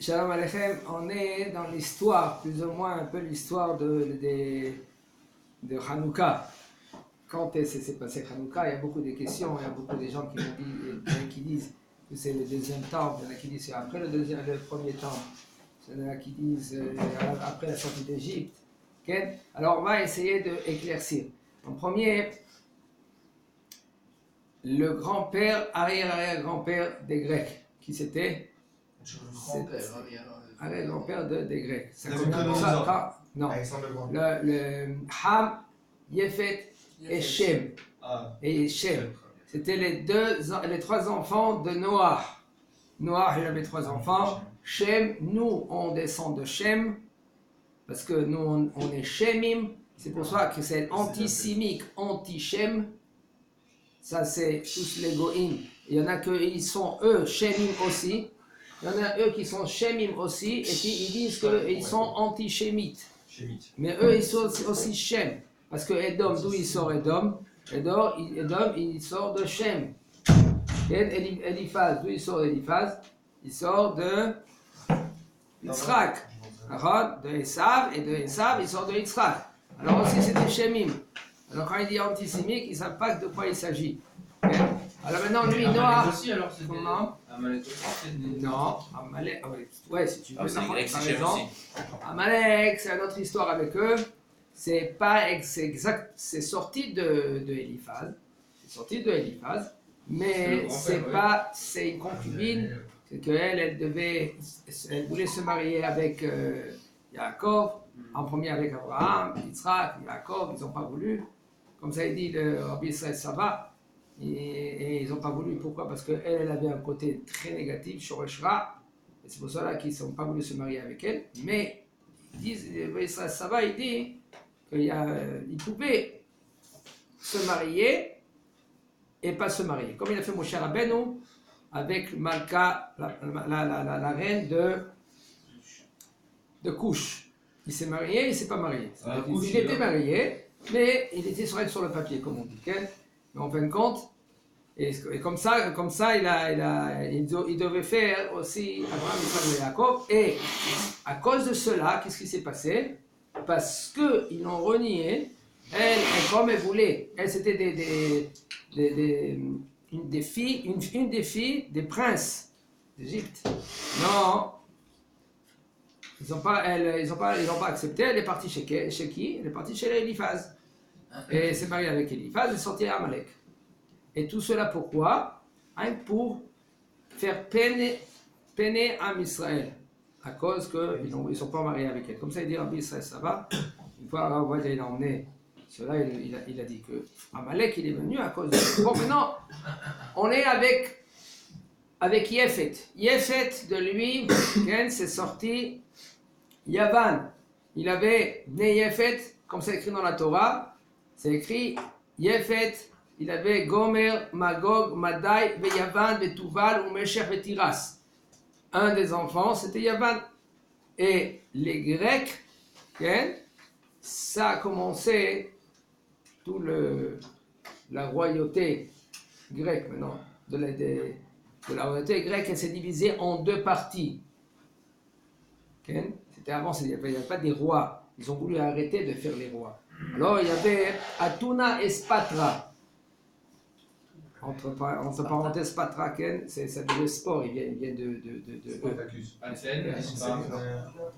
Shalom Aleichem, on est dans l'histoire, plus ou moins un peu l'histoire de Hanouka. Quand s'est passé Hanouka, il y a beaucoup de questions, il y a beaucoup de gens qui disent que c'est le deuxième temple, il y en a qui disent que c'est après le premier temple, il y en a qui disent après la sortie d'Égypte. Okay? Alors on va essayer d'éclaircir. En premier, le grand-père, arrière-arrière-grand-père des Grecs, qui c'était arrière-grand-père des Grecs. Ça commence ça, non. Le Ham, Yefet et Shem. Et Shem. C'était les trois enfants de Noah. Noah, il avait trois enfants. Shem, nous, on descend de Shem, parce que nous, on est Shemim. C'est pour ça que c'est anti-sémique, anti-Shem. Ça, c'est tous les Goïm. Il y en a qui sont, eux, Shemim aussi. Il y en a eux qui sont Shemim aussi, et puis ils disent qu'ils sont anti-Shemites. Mais eux, ils sont aussi Shem. Parce que Edom, d'où il sort Edom? Edom, il sort de Shem. Et Eliphaz, d'où il sort Eliphaz? Il sort de Yitzhak. De Esav, et de Esav, il sort de Yitzhak. Alors aussi, c'était Shemim. Alors quand il dit antisémique, ils ne savent pas de quoi il s'agit. Alors maintenant, lui, Noah. Comment? Amalek aussi. Non, Amalek. Ouais, si tu veux, ça par raison. Amalek, c'est une autre histoire avec eux. C'est pas exact, c'est sorti de Eliphaz. C'est sorti de Eliphaz, mais c'est une concubine. C'est qu'elle, elle voulait se marier avec Yaakov, en premier avec Abraham, Yitzhak, Yaakov, ils n'ont pas voulu. Comme ça, il dit le Rabbi Israël Sava. Et ils n'ont pas voulu. Pourquoi? Parce qu'elle avait un côté très négatif, Shoreshra, et c'est pour cela qu'ils n'ont pas voulu se marier avec elle. Mais ils disent, ça va, il dit qu'il pouvait se marier et pas se marier. Comme il a fait Moshe Rabbeinu avec Malka, la reine de Couche. Il s'est marié, il ne s'est pas marié. Il était marié, mais il était sur le papier, comme on dit. Mais en fin de compte, et comme ça il devait faire aussi Abraham, Yitzhak et Yaakov. Et à cause de cela, qu'est-ce qui s'est passé? Parce qu'ils l'ont renié, elle, comme elle voulait, elle c'était une des filles des princes d'Égypte. Non, ils n'ont pas accepté. Elle est partie chez qui? Elle est partie chez Eliphaz. Et elle s'est mariée avec Eliphaz, elle est sortie à Amalek. Et tout cela pourquoi? Pour faire peiner Am Israël, à cause qu'ils ne sont pas mariés avec elle. Comme ça, il dit Rabbi Israël, ça va. Une fois, Rabbi il a emmené cela, il a dit que Amalek, il est venu à cause de... Bon, maintenant, on est avec Yefet. Yefet, de lui, c'est sorti Yavan. Il avait né Yefet, comme c'est écrit dans la Torah, c'est écrit Yefet. Il avait Gomer, Magog, Madai, Yavan, Tuval, Meshech et Tiras. Un des enfants, c'était Yavan. Et les Grecs, ça a commencé, la royauté grecque maintenant, de la royauté grecque, elle s'est divisée en deux parties. C'était avant, il n'y avait pas des rois. Ils ont voulu arrêter de faire les rois. Alors il y avait Atuna et Spatra. Entre parenthèses, Spatra, c'est le sport, il vient de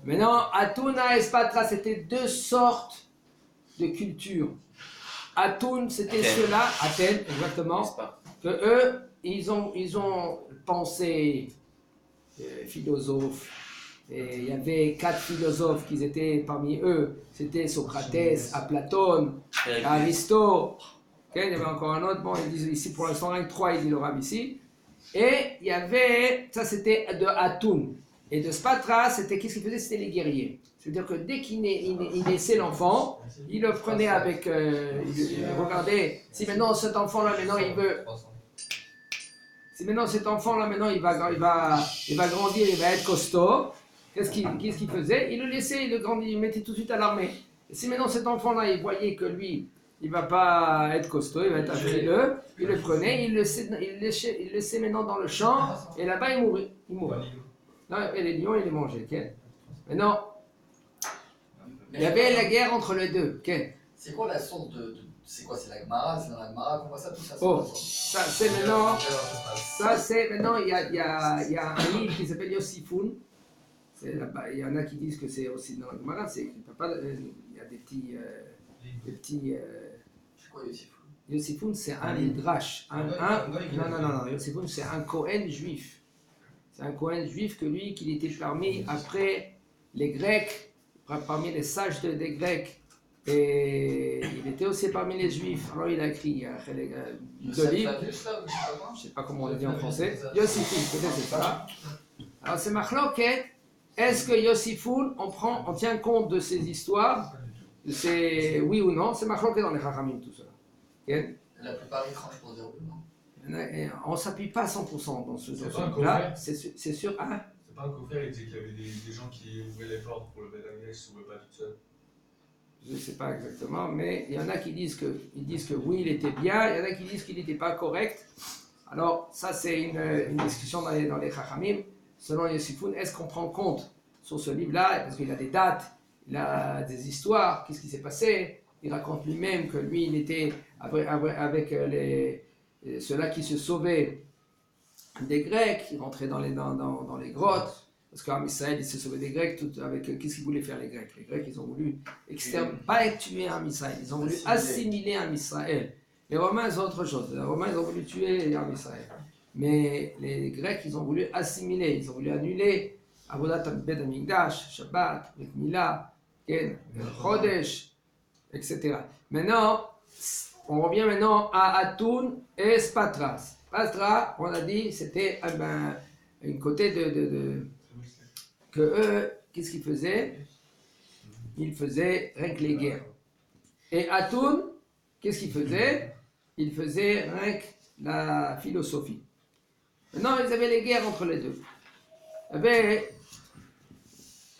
Maintenant, Atuna et Spatra, c'était deux sortes de cultures. Atun, c'était ceux-là, Athènes, exactement, que eux, ils ont pensé philosophes. Et il y avait 4 philosophes qui étaient parmi eux. C'était Socrates, Platon, Aristote. Il y avait encore un autre, bon, ils disent ici pour l'instant, 3, il dit le Rab ici. Et il y avait, ça c'était de Atun. Et de Spatra, c'était, qu'est-ce qu'il faisait? C'était les guerriers. C'est-à-dire que dès qu'il naissait l'enfant, il le prenait avec, il regardait, si maintenant cet enfant-là, maintenant il veut, si maintenant cet enfant-là, maintenant il va grandir, il va être costaud, qu'est-ce qu'il faisait? Il le laissait, il le mettait tout de suite à l'armée. Et si maintenant cet enfant-là, il voyait que lui, il ne va pas être costaud, il va être frileux, il le prenait, il le laissait maintenant dans le champ, et là-bas il mourait. Non, et les lions, ils les mangeaient. Okay. Mais non, il y avait la guerre entre les deux. Okay. C'est quoi la source c'est quoi? C'est la Gemara? C'est dans la Gemara qu'on voit ça, tout ça? Oh, ça c'est maintenant. Il y a un livre qui s'appelle Yossifoun. Il y en a qui disent que c'est aussi dans la Gemara. Il y a des petits. C'est quoi Yossifoun? Yossifoun, c'est un midrash. Non. Yossifoun, c'est un Kohen juif. C'est un Kohen juif qu'il était parmi après les Grecs, parmi les sages des Grecs. Et il était aussi parmi les Juifs. Alors il a écrit deux livres. Je ne sais pas comment on le dit en français. Yossifoun, peut-être c'est ça. Alors c'est Machloket. Est-ce que Yossifoun, on tient compte de ces histoires? C'est oui ou non? C'est Machloket dans les Chachamim, tout cela. Okay? La plupart des tranches pour dire oui ou non. On ne s'appuie pas à 100% dans ce là. C'est sûr. Hein? C'est pas un coffret, il disait qu'il y avait des gens qui ouvraient les portes pour le Beth Amikdash, ne s'ouvraient pas tout seul. Je ne sais pas exactement, mais il y en a qui disent que oui, il était bien, il y en a qui disent qu'il n'était pas correct. Alors, ça, c'est une discussion dans les Chachamim. Selon Yossifoun, est-ce qu'on prend compte sur ce livre-là? Parce qu'il a des dates, il a des histoires, qu'est-ce qui s'est passé? Il raconte lui-même que lui, il était avec ceux-là qui se sauvaient des Grecs, il rentrait dans les grottes. Parce qu'en Israël, ils se sauvaient des Grecs, qu'est-ce qu'ils voulaient faire les Grecs? Les Grecs, ils ont voulu pas tuer un Israël, ils ont voulu assimiler un Israël. Les Romains, c'est autre chose. Les Romains, ils ont voulu tuer un Israël. Mais les Grecs, ils ont voulu assimiler, ils ont voulu annuler Avodat Beth Amikdash, Shabbat, Brit Mila, Chodesh, etc. Maintenant, on revient maintenant à Atoun et Spatras. Spatra, on a dit, c'était une côté que eux, qu'est-ce qu'ils faisaient? Ils faisaient rien que les guerres. Et Atoun, qu'est-ce qu'ils faisaient? Ils faisaient rien que la philosophie. Maintenant, ils avaient les guerres entre les deux. Il y avait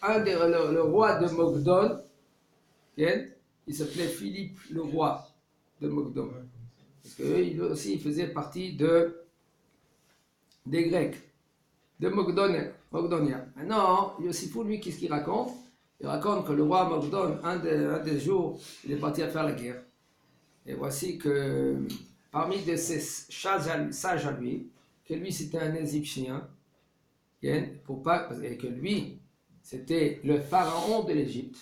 le roi de Mogdon, il s'appelait Philippe le roi de Mogdon. Parce qu'il aussi il faisait partie des Grecs, de Mogdonia. Maintenant, Yossifoun, lui, qu'est-ce qu'il raconte? Il raconte que le roi Mogdon, un des jours, il est parti à faire la guerre. Et voici que parmi de ses sages à lui, que lui c'était un Égyptien, et que lui c'était le pharaon de l'Égypte.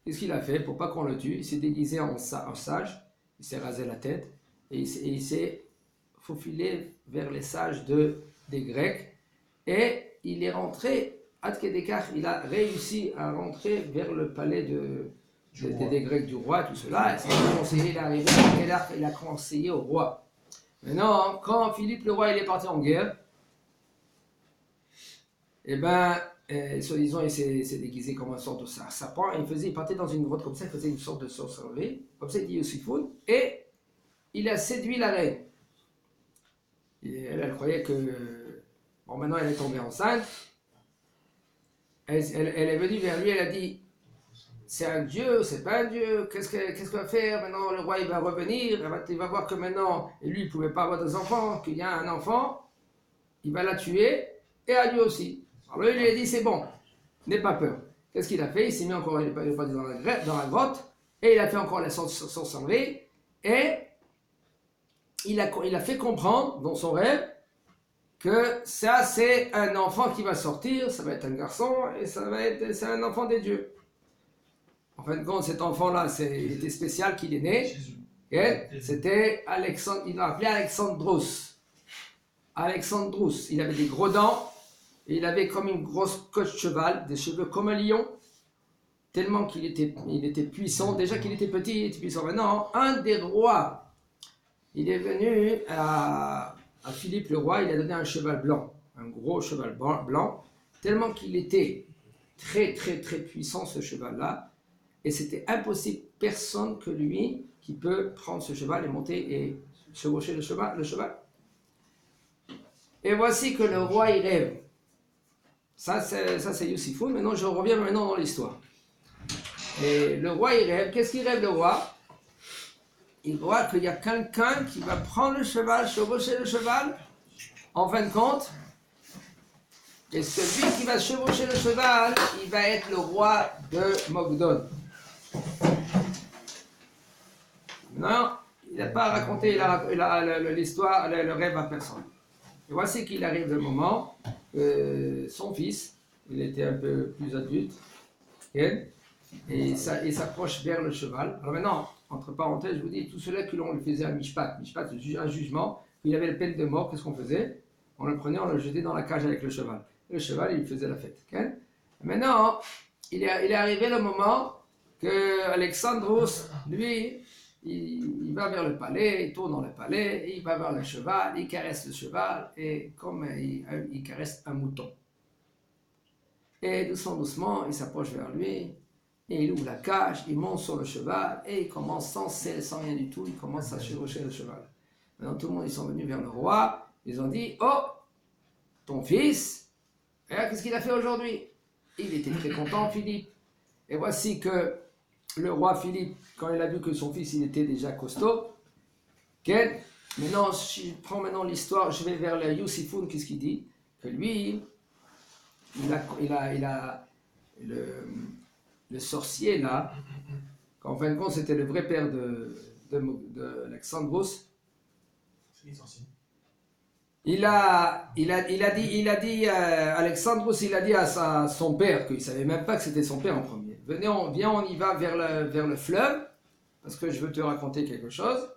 Qu'est-ce qu'il a fait? Pour pas qu'on le tue, il s'est déguisé en sage, il s'est rasé la tête et il s'est faufilé vers les sages des Grecs et il est rentré, il a réussi à rentrer vers le palais des Grecs du roi, tout cela. Il a conseillé au roi. Maintenant, quand Philippe le roi il est parti en guerre, soi-disant il s'est déguisé comme une sorte de serpent, il partait dans une grotte comme ça, il faisait une sorte de sorcellerie, comme ça il dit Yossifoun, et il a séduit la reine. Et elle croyait que, maintenant elle est tombée enceinte, elle est venue vers lui, elle a dit, c'est un dieu, c'est pas un dieu, qu'est-ce qu'il va faire maintenant? Le roi il va revenir, il va voir que maintenant, et lui il ne pouvait pas avoir des enfants, qu'il y a un enfant, il va la tuer, et à lui aussi. Alors lui, il lui a dit, c'est bon, n'aie pas peur. Qu'est-ce qu'il a fait? Il s'est mis encore, il est parti dans la grotte, et il a fait encore la sorcellerie, et il a fait comprendre dans son rêve que ça, c'est un enfant qui va sortir, ça va être un garçon, et c'est un enfant des dieux. En fin de compte, cet enfant-là, il était spécial qu'il est né, et c'était Alexandre, il l'a appelé Alexandros. Alexandros, il avait des gros dents, et il avait comme une grosse queue de cheval, des cheveux comme un lion, tellement qu'il était puissant. Déjà qu'il était petit, il était puissant. Maintenant, un des rois, il est venu à Philippe le roi, il a donné un cheval blanc, un gros cheval blanc, tellement qu'il était très très très puissant ce cheval-là, et c'était impossible, personne que lui qui peut prendre ce cheval et monter et chevaucher le cheval. Et voici que le roi il rêve. Ça c'est Yossifoun. Maintenant je reviens dans l'histoire. Et le roi il rêve. Qu'est-ce qu'il rêve le roi? Il voit qu'il y a quelqu'un qui va prendre le cheval, chevaucher le cheval. En fin de compte, Et celui qui va chevaucher le cheval, il va être le roi de Mogdon. Non, il n'a pas raconté l'histoire, le rêve à personne. Et voici qu'il arrive le moment, son fils, il était un peu plus adulte, et il s'approche vers le cheval. Alors maintenant, entre parenthèses, je vous dis, tout cela que l'on lui faisait un mishpat, un jugement, il avait la peine de mort, qu'est-ce qu'on faisait? On le prenait, on le jetait dans la cage avec le cheval. Et le cheval, il faisait la fête. Okay? Maintenant, il est arrivé le moment que Alexandros, lui, il va vers le palais, il tourne dans le palais, il va vers le cheval, il caresse le cheval, et comme il caresse un mouton. Et doucement, il s'approche vers lui, et il ouvre la cage, il monte sur le cheval, et il commence sans selle, sans rien du tout, il commence à chevaucher le cheval. Maintenant, tout le monde, ils sont venus vers le roi, ils ont dit, oh, ton fils, qu'est-ce qu'il a fait aujourd'hui? Il était très content, Philippe. Et voici que le roi Philippe, quand il a vu que son fils il était déjà costaud, maintenant, si je prends maintenant l'histoire, je vais vers le Youssifoun, qu'est-ce qu'il dit? Que lui, il a le sorcier là, qu'en fin de compte c'était le vrai père de Alexandros. C'est licencié. Alexandros, il a dit à son père, qu'il ne savait même pas que c'était son père en premier. Viens, on y va vers le fleuve, parce que je veux te raconter quelque chose.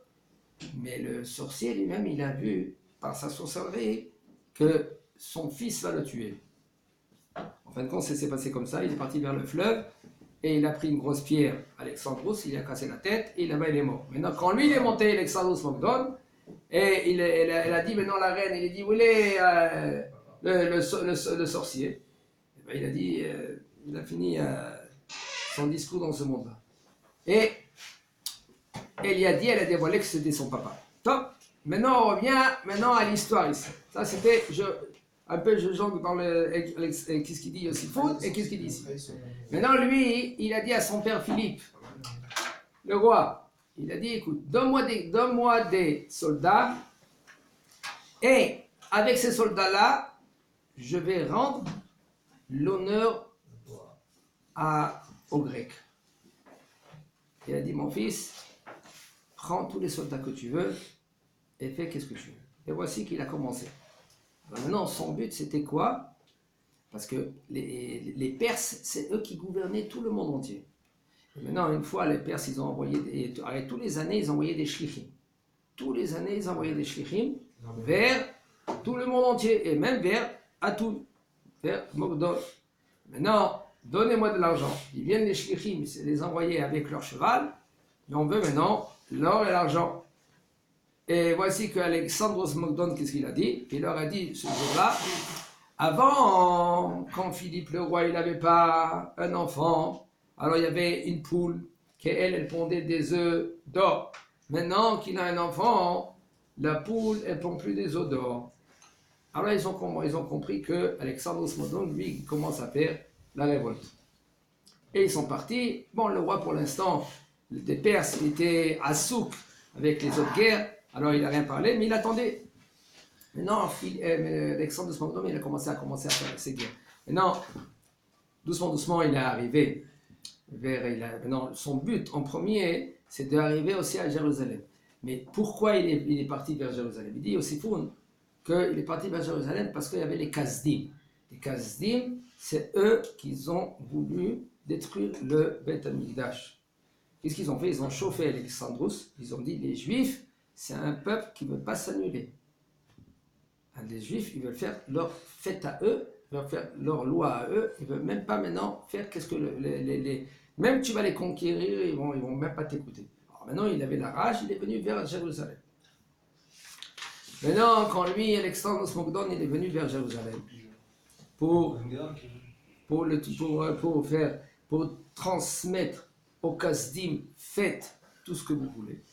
Mais le sorcier lui-même, il a vu, par sa sorcellerie, que son fils va le tuer. En fin de compte, ça s'est passé comme ça, il est parti vers le fleuve, et il a pris une grosse pierre, Alexandros, il a cassé la tête, et là-bas il est mort. Maintenant, quand lui il est monté, Alexandros Mogdon, et elle a dit, maintenant la reine, il a dit, où est le sorcier? Et ben, il a dit, il a fini son discours dans ce monde-là. Et elle a dévoilé que c'était son papa. Top. Maintenant, on revient à l'histoire ici. Ça, c'était un peu je jongle dans qu'est-ce qu'il dit aussi faux et qu'est-ce qu'il dit ici. Maintenant, lui, il a dit à son père Philippe, le roi, il a dit, écoute, donne-moi des soldats, et avec ces soldats-là, je vais rendre l'honneur aux Grecs. Il a dit, mon fils, prends tous les soldats que tu veux et fais qu'est-ce que tu veux. Et voici qu'il a commencé. Alors maintenant, son but, c'était quoi? Parce que les Perses, c'est eux qui gouvernaient tout le monde entier. Et maintenant, une fois, les Perses, ils ont envoyé, tous les années, ils envoyaient des shlichim. Tous les années, ils envoyaient des shlichim vers tout le monde entier, et même vers Atout, vers Mogdon. Maintenant, donnez-moi de l'argent. Ils viennent les shlichim, ils les envoyaient avec leur cheval, et on veut maintenant l'or et l'argent. Et voici qu'Alexandros Mogdon, qu'est-ce qu'il a dit? Il leur a dit ce jour-là, avant, quand Philippe le roi, il n'avait pas un enfant, alors il y avait une poule, elle pondait des œufs d'or. Maintenant qu'il a un enfant, la poule, elle ne pond plus des œufs d'or. Alors ils ont compris que Alexandros Mogdon, lui, il commence à faire la révolte. Et ils sont partis. Bon, le roi, pour l'instant, des Perses, il était à souk avec les autres guerres, alors il n'a rien parlé, mais il attendait. Maintenant, Alexandros Mogdon, il a commencé à faire ses guerres. Maintenant, doucement, il est arrivé maintenant, son but en premier, c'est d'arriver aussi à Jérusalem. Mais pourquoi il est parti vers Jérusalem? Il dit aussi qu'il est parti vers Jérusalem parce qu'il y avait les Kasdim. Les Kasdim, c'est eux qui ont voulu détruire le Beth Amikdash. Qu'est-ce qu'ils ont fait? Ils ont chauffé Alexandros. Ils ont dit, les Juifs, c'est un peuple qui ne veut pas s'annuler. Les Juifs, ils veulent faire leur fête à eux, ils veulent faire leur loi à eux, ils ne veulent même pas maintenant faire qu'est-ce que même tu vas les conquérir, ils vont même pas t'écouter. Alors maintenant, il avait la rage, il est venu vers Jérusalem. Maintenant, quand lui, Alexandros Mogdon, il est venu vers Jérusalem pour transmettre au Kasdim, faites tout ce que vous voulez.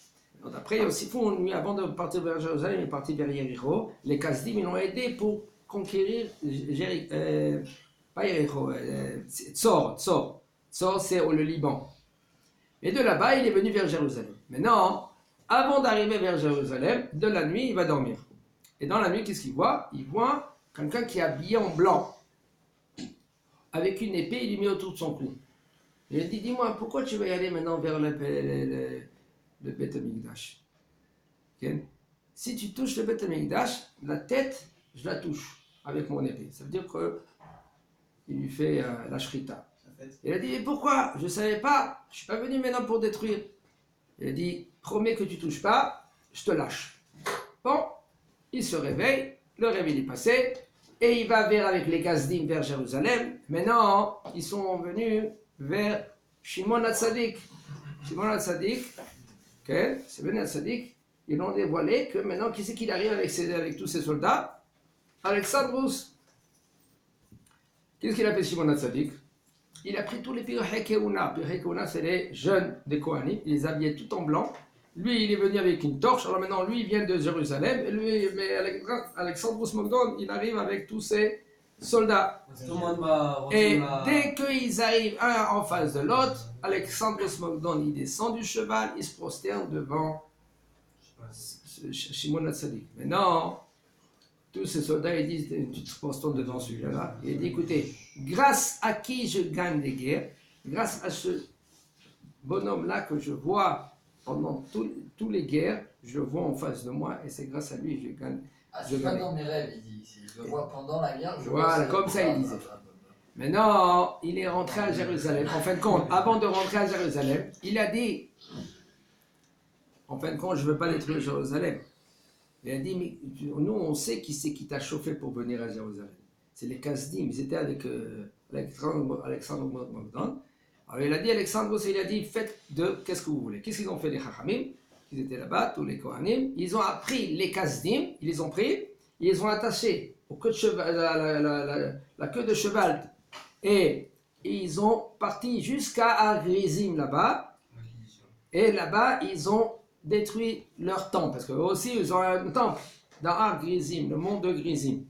Donc après, il y a aussi lui, avant de partir vers Jérusalem, il est parti vers Jéricho. Les Kasdim, ils l'ont aidé pour conquérir pas Jéricho, Tzor. Tzor, c'est le Liban. Et de là-bas, il est venu vers Jérusalem. Maintenant, avant d'arriver vers Jérusalem, de la nuit, il va dormir. Et dans la nuit, qu'est-ce qu'il voit? Il voit quelqu'un qui est habillé en blanc. avec une épée, il lui met autour de son cou. Il a dit, dis-moi, pourquoi tu vas y aller maintenant vers le Beth Amikdash? Si tu touches le Beth Amikdash, la tête, je la touche avec mon épée. Ça veut dire qu'il lui fait la shrita. Il a dit, mais pourquoi? Je ne savais pas, je ne suis pas venu maintenant pour détruire. Il a dit, promets que tu ne touches pas, je te lâche. Bon, il se réveille, le réveil est passé, et il va avec les Gazdim vers Jérusalem. Maintenant, ils sont venus vers Shimon HaTzadik. Shimon HaTzadik, c'est Ben HaTzadik, ils l'ont dévoilé que maintenant, qui c'est qu'il arrive avec tous ses soldats? Alexandros. Qu'est-ce qu'il a fait Shimon HaTzadik? Il a pris tous les Pirkei Keuna. Pirkei Keuna, c'est les jeunes des Kohanim. Il les habillait tout en blanc. Lui, il est venu avec une torche. Alors maintenant, lui, il vient de Jérusalem. Mais Alexandros Mogdon, il arrive avec tous ses soldats. Et dès qu'ils arrivent un en face de l'autre, Alexandros Mogdon, il descend du cheval, il se prosterne devant Shimon HaTzadik. Maintenant, tous ces soldats, ils disent, tu te prosternes devant celui-là. Il dit, écoutez, grâce à qui je gagne des guerres, grâce à ce bonhomme-là que je vois pendant toutes les guerres, je le vois en face de moi, et c'est grâce à lui que je gagne. Ah, c'est pas dans mes rêves, il dit. Je le vois pendant la guerre, je voilà, comme ça il disait. Maintenant, il est rentré à Jérusalem. En fin de compte, avant de rentrer à Jérusalem, il a dit, en fin de compte, je ne veux pas détruire Jérusalem. Il a dit, mais nous, on sait qui c'est qui t'a chauffé pour venir à Jérusalem. C'est les Kasdim, ils étaient avec Alexandre Mogdon. Alors il a dit, Alexandre, il a dit, faites qu'est-ce que vous voulez. Qu'est-ce qu'ils ont fait les Chachamim? Ils étaient là-bas, tous les Kohanim. Ils ont appris les Kasdim, ils les ont pris, ils les ont attachés au queue de cheval, la queue de cheval. Et ils ont parti jusqu'à Agrizim là-bas. Et là-bas, ils ont détruit leur temple, parce qu'eux aussi, ils ont un temple dans Agrizim, le mont de Grizim.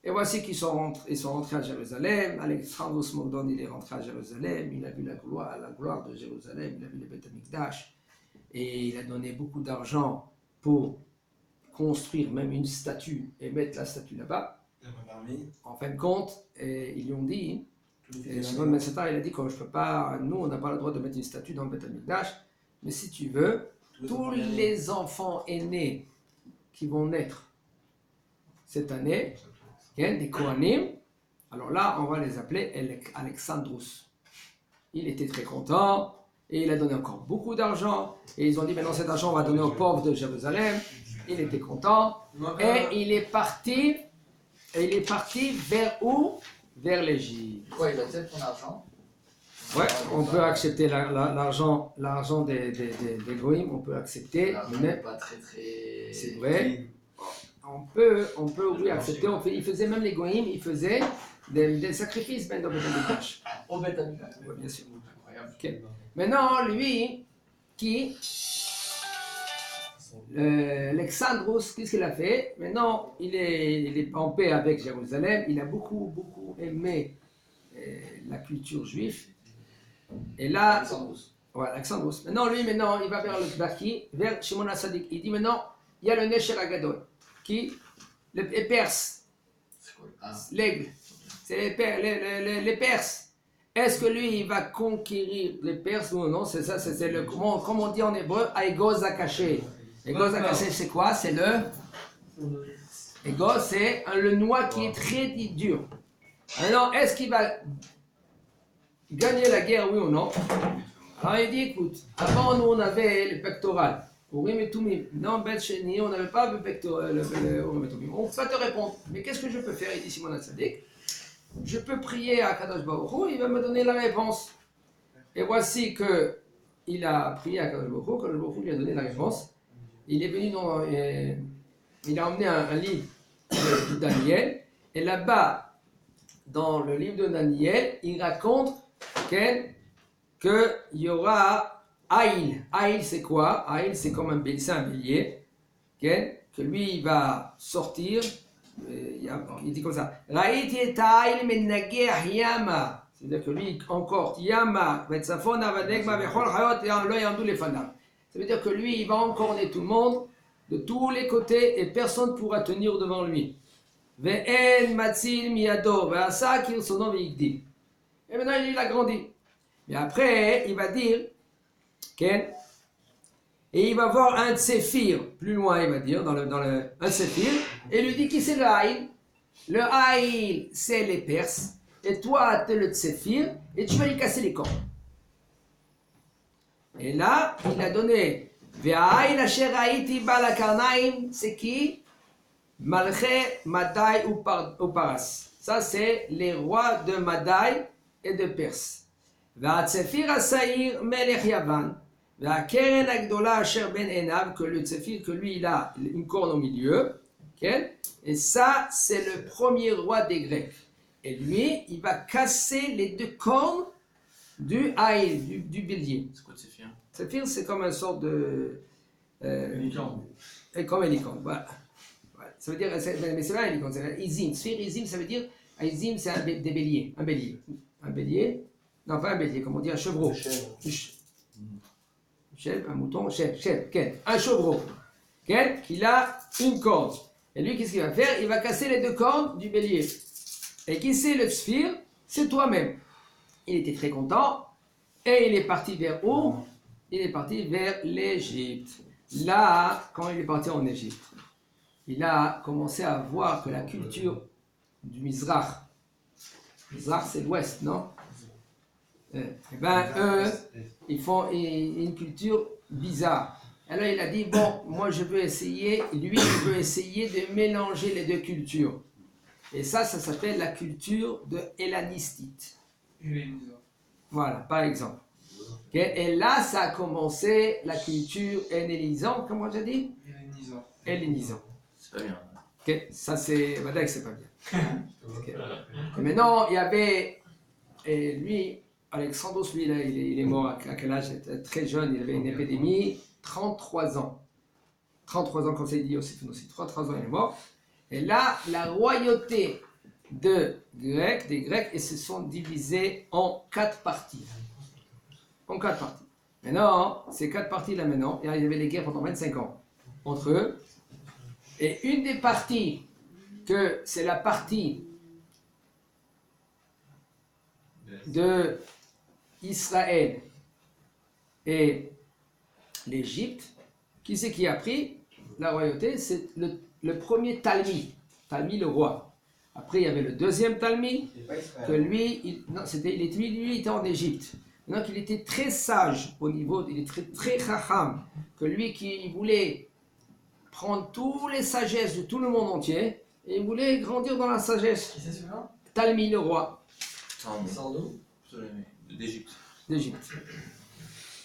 Et voici qu'ils sont rentrés à Jérusalem. Alexandre Mogdon, il est rentré à Jérusalem, il a vu la gloire de Jérusalem, il a vu le Beth Amikdash, et il a donné beaucoup d'argent pour construire même une statue et mettre la statue là-bas. En fin de compte, ils lui ont dit, Shimon Metzata, il a dit que je peux pas, nous on n'a pas le droit de mettre une statue dans le Beth Amikdash, mais si tu veux, tous les enfants aînés qui vont naître cette année, des Kohanim, alors là, on va les appeler Alexandros. Il était très content, et il a donné encore beaucoup d'argent, et ils ont dit, maintenant cet argent, on va donner aux pauvres de Jérusalem. Il était content, et il est parti vers où? Vers l'Égypte. Pourquoi il accepte ton argent? Ouais, on peut accepter l'argent des Goïm, on peut accepter, mais pas très. C'est vrai. On peut oui accepter. Il faisait même les Goïm, il faisait des sacrifices même dans le Beth Amikdash. Au Beth Amikdash. Oui, bien sûr. Incroyable. Okay. Maintenant, lui, Alexandros, qu'est-ce qu'il a fait? Maintenant, il est en paix avec Jérusalem. Il a beaucoup aimé la culture juive. Et là, Alexandros. Maintenant, il va vers Shimon HaTzadik. Il dit maintenant, il y a le Nesher Agadol, les Perses, l'aigle, c'est les Perses. Est-ce que lui, il va conquérir les Perses ou non? C'est ça, c'est le, comme on dit en hébreu, Aegos Akaché. Aegos Akaché, c'est quoi? C'est Aegos, c'est le noix qui est très dur. Maintenant, est-ce qu'il va gagner la guerre, oui ou non? Alors il dit, écoute, avant nous on avait le pectoral, Urim et Tumim. Non, Bet Sheni, on n'avait pas le pectoral, Urim et Tumim. On ne peut pas te répondre. Mais qu'est-ce que je peux faire? Il dit Shimon HaTzadik. Je peux prier à Kadosh Baruch Hu, il va me donner la réponse. Et voici que il a prié à Kadosh Baruch Hu, Kadosh Baruch Hu lui a donné la réponse. Il est venu il a emmené un livre de Daniel, et là-bas, dans le livre de Daniel, il raconte qu'il y aura Aïl. Aïl, c'est quoi? Aïl, c'est comme un bélier, que lui, il va sortir. Il dit comme ça. C'est-à-dire que lui, encore, ça veut dire que lui, il va encorner tout le monde de tous les côtés et personne ne pourra tenir devant lui. Et maintenant, il a grandi. Mais après, il va dire, et il va voir un Tséphir, plus loin, il va dire, un Tséphir, et il lui dit qui c'est le Haïl. Le Haïl, c'est les Perses, et toi, tu es le Tséphir, et tu vas lui casser les cornes. Et là, il a donné, Ve'haïl asher haïti bala karnaim, c'est qui? Malché, Madai ou Paras. Ça, c'est les rois de Madai et de Perse. Ve'atzefir asaïr melech Yavan. Ve'akeren agdola asher ben enav, que le Tséphir, que lui, il a une corne au milieu. Okay? Et ça, c'est le premier roi des Grecs. Et lui, il va casser les deux cornes du haïl, du bélier. C'est quoi le Tséphir? Tséphir, c'est comme une sorte de... comme un licorne, voilà. Ça veut dire, mais c'est pas un licorne, c'est un izim. Sphère izim, ça veut dire, un izim, c'est des béliers, un bélier. Un bélier, non pas un bélier, comme on dit un chevreau. Chèvre, un mouton, chèvre, un chevreau, qui a une corne. Et lui, qu'est-ce qu'il va faire? Il va casser les deux cornes du bélier. Et qui c'est le sphère? C'est toi-même. Il était très content, et il est parti vers où? Il est parti vers l'Égypte. Là, quand il est parti en Égypte, il a commencé à voir que la culture du Mizrach, c'est l'Ouest, non? Eh bien, eux, ils font une culture bizarre. Alors il a dit, bon, moi je veux essayer, lui il veut essayer de mélanger les deux cultures. Et ça s'appelle la culture de hellanistite. Voilà, par exemple. Okay? Et là, ça a commencé la culture hellénisante, comment j'ai dit? Hellénisante. C'est pas bien. Okay? Ça, c'est. On va dire que c'est pas bien. Okay. Et maintenant, il y avait. Et lui, Alexandros, lui, là, il est mort à quel âge? Très jeune, il avait une épidémie, 33 ans. 33 ans, comme ça, il dit aussi, 33 ans, il est mort. Et là, la royauté des Grecs, ils se sont divisés en 4 parties. En 4 parties. Maintenant, ces 4 parties-là, maintenant, il y avait des guerres pendant 25 ans entre eux. Et une des parties, que c'est la partie de Israël et l'Égypte, qui c'est qui a pris la royauté? C'est le premier Talmi, le roi. Après, il y avait le deuxième Talmi, que lui, il était en Égypte. Donc, il était très sage au niveau, il est très chacham, que lui qui voulait prendre toutes les sagesses de tout le monde entier, et il voulait grandir dans la sagesse. Qui c'est celui-là? Talmi, le roi. Sardou? D'Égypte.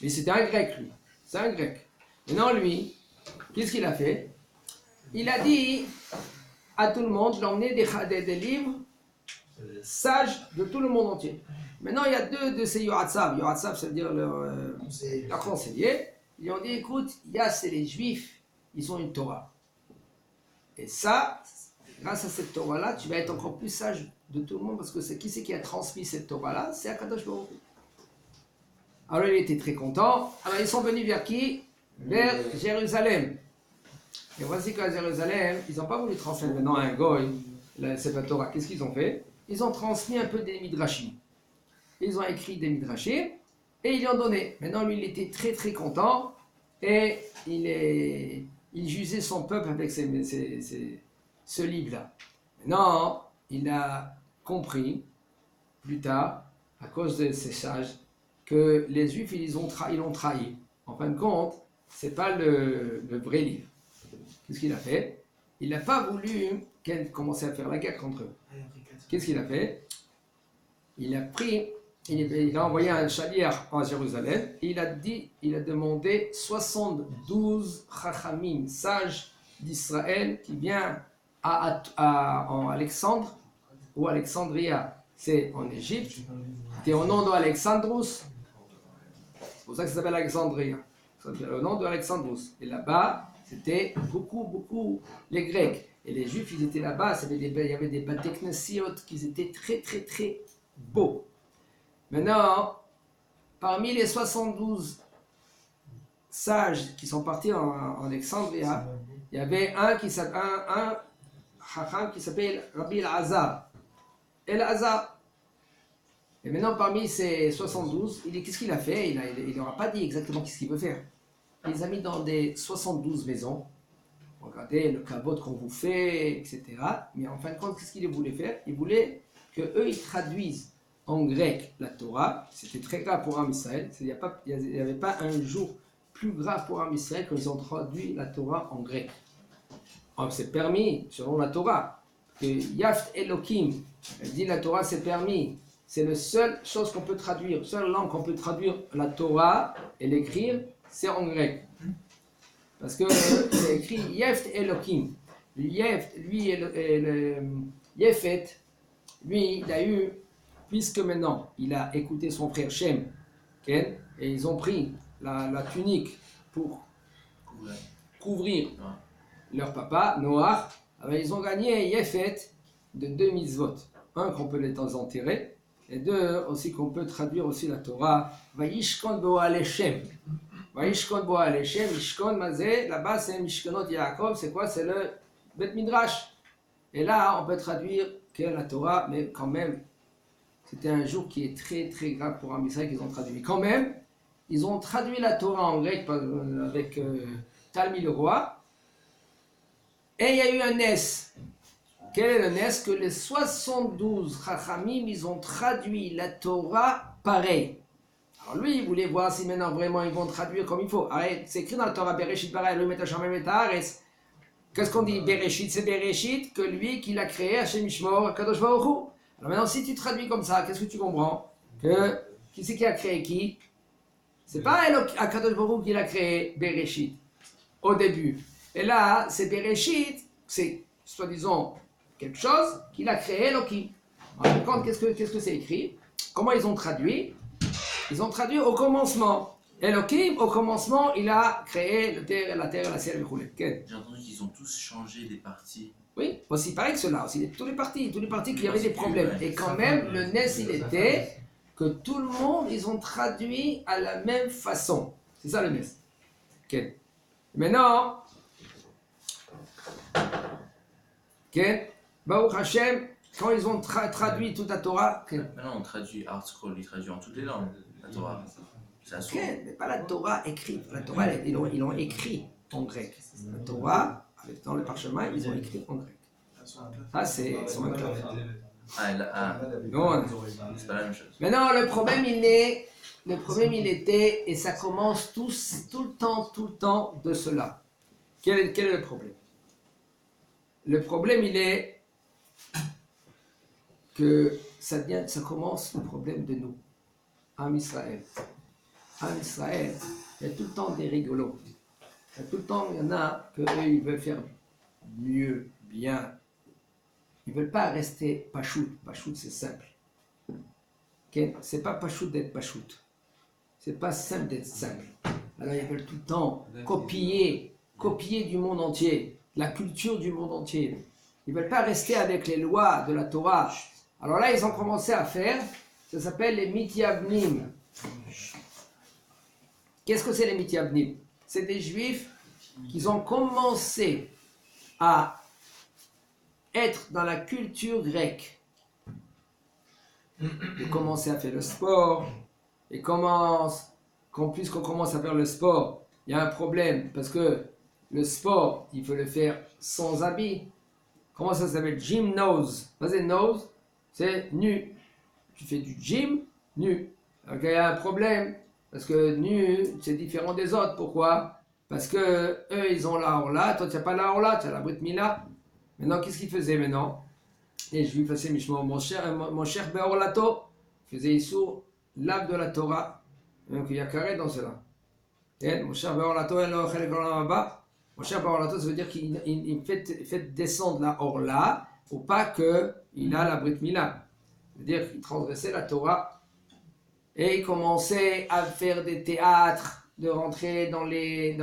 Mais c'était un grec, lui. C'est un grec. Maintenant, lui, qu'est-ce qu'il a fait? Il a dit à tout le monde, je l'ai emmené des livres sages de tout le monde entier. Maintenant, il y a 2 de ces Yoratsav. Yoratsav, ça veut dire leur conseiller. Ils ont dit, écoute, c'est les Juifs, ils ont une Torah. Et ça, grâce à cette Torah-là, tu vas être encore plus sage de tout le monde, parce que c'est qui a transmis cette Torah-là? C'est Akadosh Baruch Hu. Alors, il était très content. Alors, ils sont venus vers qui? Vers Jérusalem. Et voici qu'à Jérusalem, ils n'ont pas voulu transmettre maintenant à un goy cette Torah. Qu'est-ce qu'ils ont fait? Ils ont transmis un peu des midrashim. Ils ont écrit des midrashim et ils lui ont donné. Maintenant, lui, il était très très content et il jugeait son peuple avec ce livre-là. Maintenant, il a compris plus tard, à cause de ces sages, que les Juifs, ils l'ont trahi. En fin de compte, ce n'est pas le vrai livre. Qu'est-ce qu'il a fait? Il n'a pas voulu commencer à faire la guerre contre eux. Qu'est-ce qu'il a fait? Il a envoyé un chaliard à Jérusalem et il a demandé 72 chachamim, sages d'Israël, qui viennent en Alexandre ou Alexandria, c'est en Égypte, c'est au nom d'Alexandros, c'est pour ça que ça s'appelle Alexandria, ça s'appelle au nom d'Alexandros. Et là-bas, c'était beaucoup les Grecs. Et les Juifs, ils étaient là-bas, il y avait des Batei Knesiot qui étaient très beaux. Maintenant, parmi les 72 sages qui sont partis en Alexandria, il y avait un chacham qui s'appelle Rabbi El-Azar. El-Azar. Et maintenant, parmi ces 72, qu'est-ce qu'il a fait? Il n'aura pas dit exactement qu'est-ce qu'il veut faire. Il les a mis dans des 72 maisons. Regardez le cabot qu'on vous fait, etc. Mais en fin de compte, qu'est-ce qu'il voulait faire? Il voulait qu'eux, ils traduisent en grec la Torah. C'était très grave pour Am Israël. Il n'y avait pas un jour plus grave pour Am Israël quand ils ont traduit la Torah en grec. Alors, c'est permis, selon la Torah, que Yaft Elohim, elle dit la Torah, c'est permis. C'est la seule chose qu'on peut traduire, la seule langue qu'on peut traduire la Torah et l'écrire, c'est en grec. Parce que c'est écrit Yeft Elohim. Yeft, lui, Yefet, lui, il a eu, puisque maintenant, il a écouté son frère Shem, et ils ont pris la tunique pour couvrir leur papa, Noach, alors ils ont gagné Yefet de 2 mitzvot. Un, qu'on peut les enterrer, et 2, aussi qu'on peut traduire aussi la Torah, Vayishkon Boa Shem. Vayishkon Boa Shem, Ishkon Mazé, là-bas c'est Mishkonot Yaakov, c'est quoi? C'est le Bet Midrash. Et là, on peut traduire que la Torah, mais quand même, c'était un jour qui est très très grave pour Am Israël qu'ils ont traduit. Quand même, ils ont traduit la Torah en grec avec Talmi le roi, et il y a eu un Nes. Quel est le Nes? Que les 72 Chachamim, ils ont traduit la Torah pareil. Alors lui, il voulait voir si maintenant vraiment ils vont traduire comme il faut. Arrête, c'est écrit dans la Torah, Bereshit bara Elohim et Hashem et Haaretz. Qu'est-ce qu'on dit? Bereshit, c'est Bereshit, que lui qui l'a créé, Hashem Yishmor, Kadosh Baruch Hu. Alors maintenant, si tu traduis comme ça, qu'est-ce que tu comprends? Que qui c'est qui a créé qui? C'est pas Kadosh Baruch Hu qui l'a créé, Bereshit, au début. Et là, c'est Bereshit, c'est soi-disant quelque chose qu'il a créé Elohim. Alors, qu'est-ce que c'est écrit? Comment ils ont traduit? Ils ont traduit au commencement. Elohim, au commencement, il a créé la terre, la ciel, le J'ai entendu qu'ils ont tous changé des parties. Oui, aussi pareil que cela, aussi tous les partis qui avaient des problèmes. Et quand même, le Nes, il était que tout le monde, ils ont traduit à la même façon. C'est ça le Nes. Okay. Maintenant, Baruch Hashem, quand ils ont traduit toute la Torah. Maintenant, on traduit Art Scroll, il traduit en toutes les langues, la Torah. Mais pas la Torah écrite. La Torah, ils l'ont écrit en grec. La Torah, dans le parchemin, ils ont écrit en grec. Ça, c'est son enclave. Non, c'est pas la même chose. Maintenant, le problème, il était, et ça commence tout le temps de cela. Quel est le problème? Le problème, il est que ça commence le problème de nous, Am Israël. Am Israël, il y a tout le temps des rigolos. Tout le temps, il y en a qu'eux, ils veulent faire mieux, bien. Ils ne veulent pas rester pachout. Pachout, c'est simple. Okay? C'est pas pachout d'être pachout. C'est pas simple d'être simple. Alors, ils veulent tout le temps copier du monde entier, la culture du monde entier. Ils ne veulent pas rester avec les lois de la Torah. Alors là, ils ont commencé à faire, ça s'appelle les Mityavnim. Qu'est-ce que c'est les Mityavnim? C'est des juifs qui ont commencé à être dans la culture grecque. Ils commencent à faire le sport, et puisqu'on commence à faire le sport, il y a un problème, parce que le sport, il faut le faire sans habit. Comment ça s'appelle? Gymnose. Vas-y, nose, c'est nu. Tu fais du gym, nu. Donc il y a un problème, parce que nu, c'est différent des autres. Pourquoi? Parce que eux, ils ont la orla, toi tu n'as pas la orla, tu as la brit mila. Maintenant, qu'est-ce qu'ils faisaient maintenant? Et je lui faisais mon cher Beorlato, faisait Issour, l'âme de la Torah. Donc il y a carré dans cela. Mon cher Beorlato, mon cher Beorlato, ça veut dire qu'il fait descendre la orla pour pas qu'il a la brit mila. C'est-à-dire qu'il transgressait la Torah. Et il commençait à faire des théâtres, de rentrer dans les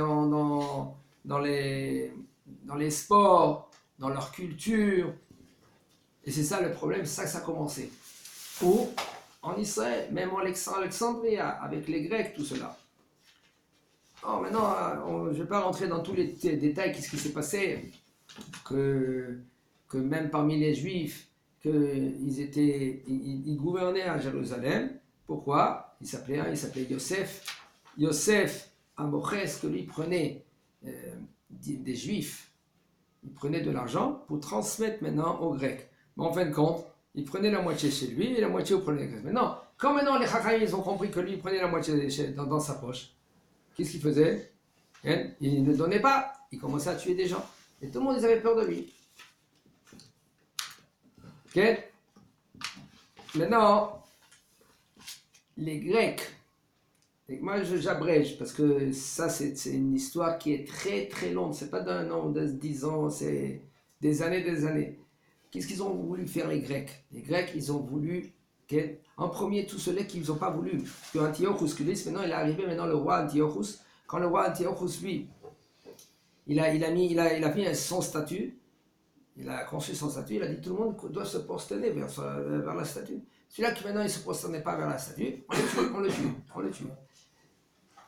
sports, dans leur culture. Et c'est ça le problème, c'est ça que ça a commencé. Ou en Israël, même en Alexandrie, avec les Grecs, tout cela. Oh, maintenant, je ne vais pas rentrer dans tous les détails, qu'est-ce qui s'est passé, que même parmi les Juifs, qu'ils gouvernaient à Jérusalem. Pourquoi? Il s'appelait Yosef. Yosef Amoches, que lui prenait des Juifs, il prenait de l'argent pour transmettre maintenant aux Grecs. Mais en fin de compte, il prenait la moitié chez lui et la moitié auprès des Grecs. Maintenant, quand les Chachamim ils ont compris que lui prenait la moitié dans sa poche, qu'est-ce qu'il faisait? Il ne donnait pas, il commençait à tuer des gens. Et tout le monde, ils avaient peur de lui. Ok? Maintenant, les Grecs, et moi j'abrège parce que ça c'est une histoire qui est très très longue, c'est pas d'un an ou de 10 ans, c'est des années. Qu'est-ce qu'ils ont voulu faire les Grecs? Les Grecs, ils ont voulu, en premier, tous ceux-là qu'ils n'ont pas voulu. Que Antiochus, maintenant il est arrivé, le roi Antiochus. Quand le roi Antiochus, lui, il a mis son statut, il a conçu son statut, il a dit tout le monde doit se prosterner vers la statue. Celui-là qui maintenant il ne se prosternait pas vers la statue, on le tue.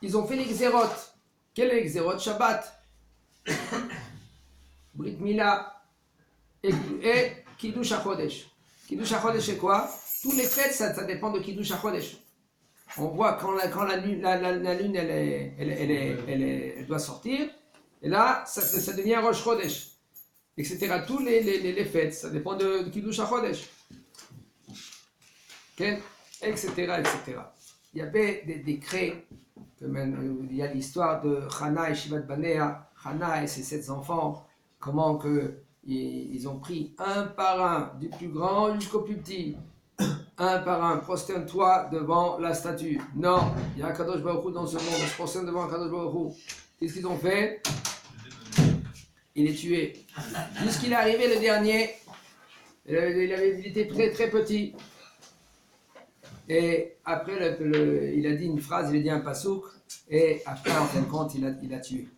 Ils ont fait les xérotes. Quel est les xérotes? Shabbat, Brit Mila et Kiddush HaChodesh. Kiddush HaChodesh c'est quoi? Tous les fêtes, ça dépend de Kiddush HaChodesh. On voit quand la lune elle doit sortir, et là ça devient Rosh Chodesh, etc. Tous les fêtes, ça dépend de Kiddush HaChodesh, okay? Etc. Il y avait des décrets, il y a l'histoire de Hana et Shivat Banea, Hana et ses 7 enfants, comment ils ont pris un par un, du plus grand jusqu'au plus petit, un par un, prosterne-toi devant la statue. Non, il y a un Kadosh Baruch Hu dans ce monde, on se prosterne devant un Kadosh Baruch Hu. Qu'est-ce qu'ils ont fait? Il est tué. Jusqu'il est arrivé le dernier, il était très très petit. Et après, il a dit une phrase, il a dit un pasouk, et après, en fin de compte, il a tué.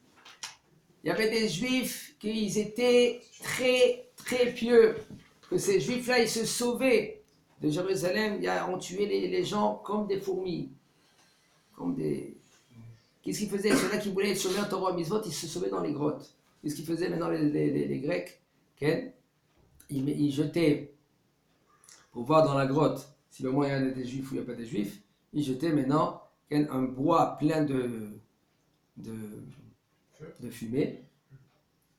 Il y avait des juifs qui étaient très très pieux, que ces juifs-là, ils se sauvaient de Jérusalem, ont tué les gens comme des fourmis. Qu'est-ce qu'ils faisaient? Ceux-là qui voulaient être sauvés en Torah Mitzvot, ils se sauvaient dans les grottes. Qu'est-ce qu'ils faisaient maintenant les Grecs? Ils jetaient, pour voir dans la grotte, si le moins il y a des juifs ou il n'y a pas des juifs, ils jetaient maintenant un bois plein de fumée,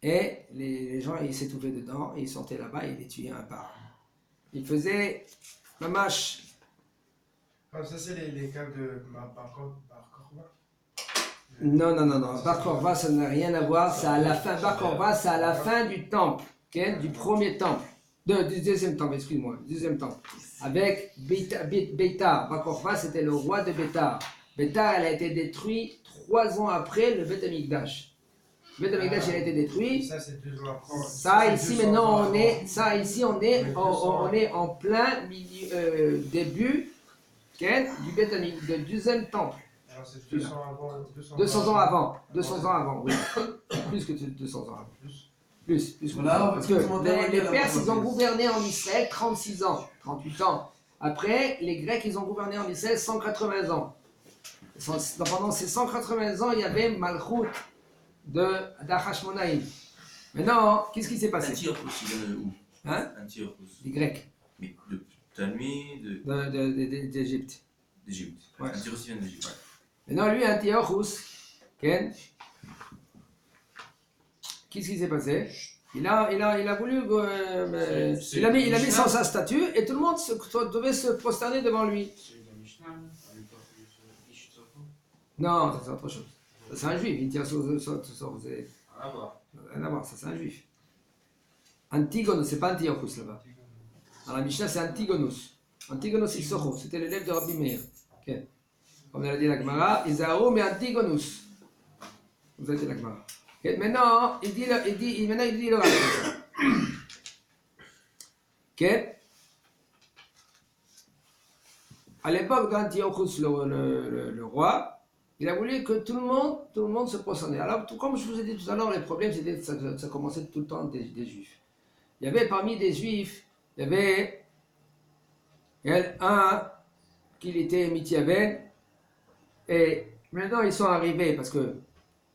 et les gens ils s'étouffaient dedans, et ils sortaient là-bas et ils les tuaient un par un. Ils faisaient mamash. Ça c'est les cas de Bar Korva. Non. Bar Korva ça n'a rien à voir, c'est à la fin. Bar Korva c'est à la fin du temple, du premier temple. Du deuxième temple, excuse-moi, deuxième temple. Avec Beitar. Bar Korva c'était le roi de Beitar. Beitar elle a été détruite 3 ans après le Bet Amikdash. Le Bet Amikdash il a été détruit. Ça c'est 2 jours après. Ça ici maintenant on est en plein milieu, début du Bet Amikdash, du deuxième temple. Alors c'est 200 avant. 200 ans avant. 200 ans avant, oui. Plus que 200 ans avant. Plus. Voilà, parce que les Perses, ils ont gouverné en Israël 36 ans, 38 ans. Après, les Grecs, ils ont gouverné en Israël 180 ans. Pendant ces 180 ans, il y avait Malchut d'Achashmonaïm. Maintenant, qu'est-ce qui s'est passé? Antiochus, il vient de où? Antiochus. Les Grecs. Mais de Talmi, d'Égypte. D'Égypte. Ouais. Antiochus vient d'Égypte. Ouais. Maintenant, lui, Antiochus, qu'est-ce qui s'est passé? Il a voulu, il a mis sur sa statue et tout le monde devait se prosterner devant lui. Non, ça c'est autre chose. Ça c'est un juif, il tient sur rien à voir, ça c'est un juif. Antigonus, c'est pas Antiochus là-bas. Dans la Mishnah c'est Antigonus. Antigonus Issocho, c'était l'élève de Rabbi Meir. Okay. Comme elle a dit la Gemara, Isaou mais Antigonus. Vous avez dit la Gemara. Okay. Maintenant, il dit le reste. Ok. À l'époque d'Antiochus, le roi, il a voulu que tout le monde se prosternait. Alors, comme je vous ai dit tout à l'heure, les problèmes, c'était ça commençait tout le temps des juifs. Il y avait parmi des juifs, il y avait un qui était Mityaven, et maintenant ils sont arrivés parce que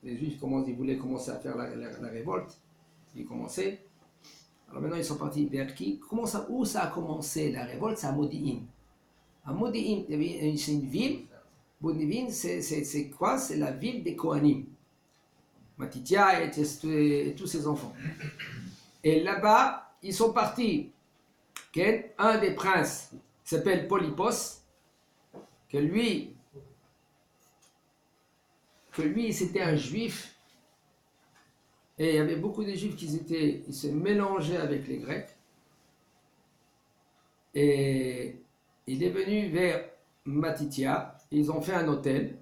les juifs ils voulaient commencer à faire la révolte. Ils commençaient Alors maintenant, ils sont partis vers qui? Où ça a commencé la révolte? C'est à Modi'in. À Modi'in, c'est une ville. Modi'in, c'est quoi? C'est la ville des Kohanim. Matithia et tous ses enfants. Et là-bas, ils sont partis. Un des princes s'appelle Polypos, que lui c'était un juif. Et il y avait beaucoup de juifs ils se mélangeaient avec les Grecs. Et il est venu vers Matithia. Ils ont fait un hôtel.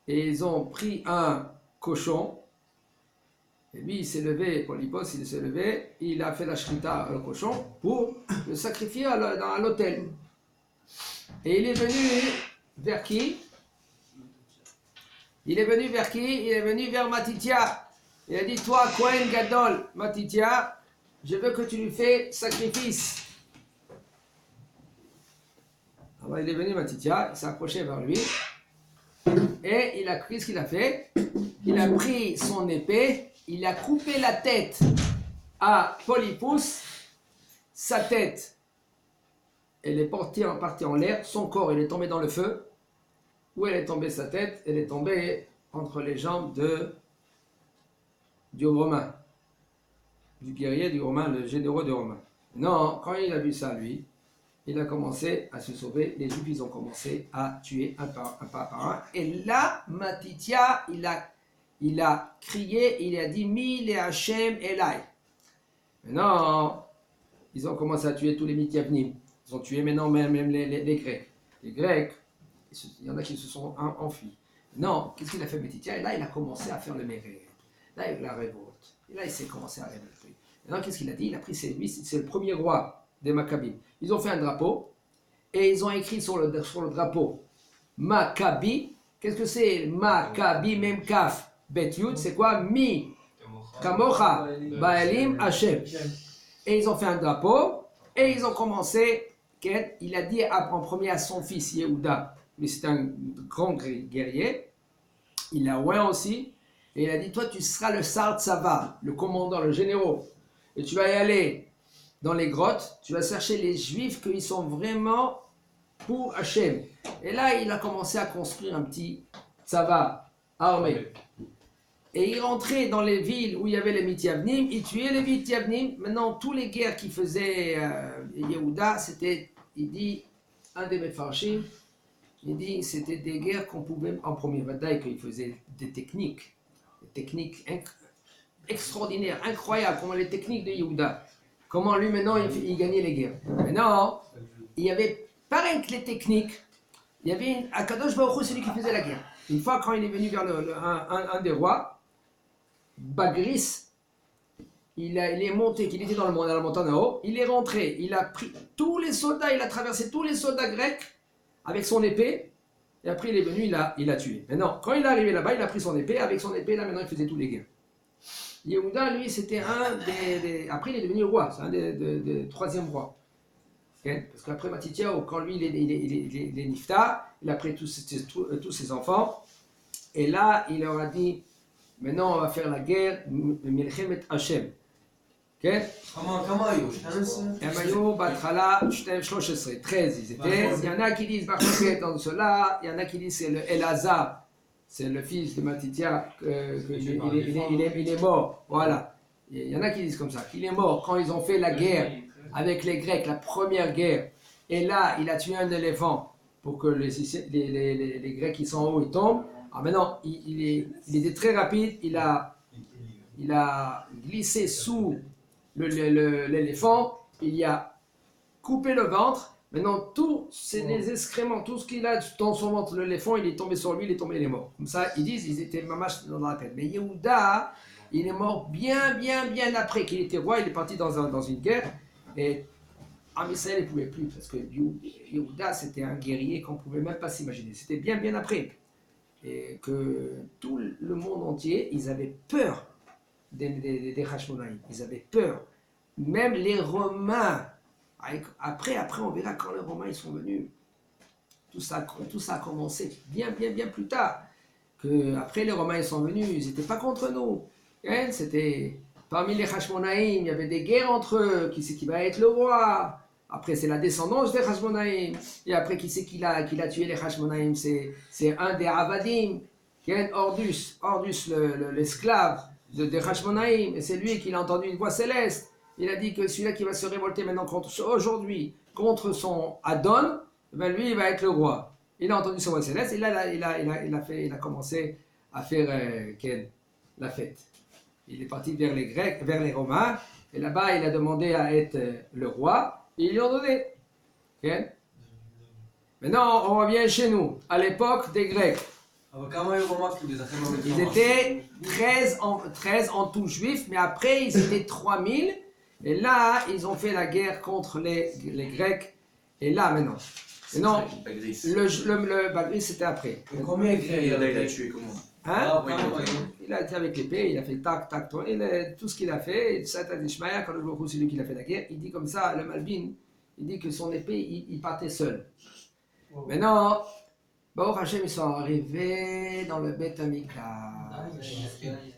Et ils ont pris un cochon. Et lui, il s'est levé, Polypos, il s'est levé, il a fait la shrita au cochon pour le sacrifier à l'autel. Et il est venu vers qui? Il est venu vers qui? Il est venu vers Matithia. Il a dit, toi, Kohen Gadol, Matithia, je veux que tu lui fais sacrifice. Alors il est venu Matithia, il s'est approché vers lui. Et il a pris ce qu'il a fait. Il a pris son épée. Il a coupé la tête à Polypus, sa tête, elle est partie en l'air, son corps, il est tombé dans le feu. Où elle est tombée sa tête? Elle est tombée entre les jambes du Romain, du guerrier du Romain, le généraux du Romain. Non, quand il a vu ça, lui, il a commencé à se sauver. Les Juifs, ils ont commencé à tuer un par un. Et là, Matithia, il a crié, il a dit Mil et Hachem Elai. Maintenant, ils ont commencé à tuer tous les Midianites. Ils ont tué maintenant même les Grecs. Les Grecs, il y en a qui se sont enfuis. Non, qu'est-ce qu'il a fait Matithia? Et là, il a commencé à faire le mérite. Là, il y a eu la révolte. Et là, il s'est commencé à révolter. Maintenant, qu'est-ce qu'il a dit? Il a pris c'est le premier roi des Maccabim. Ils ont fait un drapeau et ils ont écrit sur le drapeau Maccabi. Qu'est-ce que c'est Maccabi Mem Kaf? Bet Yud, c'est quoi? Mi Kamocha Baalim Hashem. Et ils ont fait un drapeau et ils ont commencé. Il a dit en premier à son fils Yehuda, mais c'est un grand guerrier. Il a oint aussi. Et il a dit, toi tu seras le Sar Tzava, le commandant, le général. Et tu vas y aller dans les grottes, tu vas chercher les Juifs qui sont vraiment pour Hachem. Et là, il a commencé à construire un petit Tzava armé. Et il rentrait dans les villes où il y avait les Midianites, il tuait les Midianites. Maintenant, tous les guerres qu'il faisait Yehuda, c'était, il dit, un des Mefarshim, il dit, c'était des guerres qu'on pouvait, en premier bataille, qu'il faisait des techniques extraordinaires, incroyables, comme les techniques de Yehuda. Comment lui, maintenant, il gagnait les guerres. Maintenant, il y avait, pareil que les techniques, il y avait Akadosh Baruch Hu, celui qui faisait la guerre. Une fois, quand il est venu vers un des rois, Bagris, il est monté, qu'il était dans la montagne en haut, il est rentré, il a pris tous les soldats, il a traversé tous les soldats grecs avec son épée, et après il est venu, il a tué. Maintenant, quand il est arrivé là-bas, il a pris son épée, avec son épée, là maintenant il faisait tous les guerres. Yehuda, lui, c'était un des... Après, il est devenu roi, c'est un des troisième rois. Okay? Parce qu'après Matithia, quand lui, il est nifta, il a pris tous ses enfants, et là, il leur a dit, maintenant, on va faire la guerre, Milchemet Hashem. Okay? Emayo, Batrala, 13 ils étaient. Il y en a qui disent Barchet dans cela, il y en a qui disent c'est le Elazar, c'est le fils de Matithia, il est mort. Voilà. Il y en a qui disent comme ça, qu'il est mort quand ils ont fait la guerre avec les Grecs, la première guerre. Et là, il a tué un éléphant pour que les Grecs qui sont en haut ils tombent. Alors maintenant, il était très rapide, il a glissé sous l'éléphant, il a coupé le ventre. Maintenant, tout, c'est les excréments, tout ce qu'il a dans son ventre, l'éléphant, il est tombé sur lui, il est mort. Comme ça, ils disent, ils étaient mamash dans la tête. Mais Yehuda, il est mort bien après qu'il était roi, il est parti dans une guerre. Et Am Israël ne pouvait plus, parce que Yehuda, c'était un guerrier qu'on ne pouvait même pas s'imaginer. C'était bien après. Et que tout le monde entier, ils avaient peur des Hashmonaïm. Ils avaient peur. Même les Romains. Après, on verra quand les Romains ils sont venus. Tout ça a commencé bien plus tard. Que après les Romains ils sont venus, ils n'étaient pas contre nous. C'était parmi les Hashmonaïm, il y avait des guerres entre eux, qui c'est qui va être le roi. Après, c'est la descendance des Hashmonaïm. Et après, qui c'est qui a tué les Hashmonaïm? C'est un des Avadim, qui est Ordus, l'esclave des Hashmonaïm. Et c'est lui qui a entendu une voix céleste. Il a dit que celui-là qui va se révolter maintenant aujourd'hui contre son Adon, ben lui, il va être le roi. Il a entendu sa voix céleste, et là, il a commencé à faire la fête. Il est parti vers les Grecs, vers les Romains, et là-bas, il a demandé à être le roi, et ils lui ont donné. Maintenant, on revient chez nous, à l'époque des Grecs. Ils étaient 13 en tout juifs, mais après, ils étaient 3000, et là, ils ont fait la guerre contre les Grecs, et là, maintenant. Non, le Bagris c'était après. Combien il a tué comment? Hein? Il a été avec l'épée, il a fait tac, tout ce qu'il a fait. Satan Ishmael, quand le c'est lui qui a fait la guerre, il dit comme ça, le Malvin, il dit que son épée, il partait seul. Maintenant, Baruch Hashem, ils sont arrivés dans le Beth Amikdash.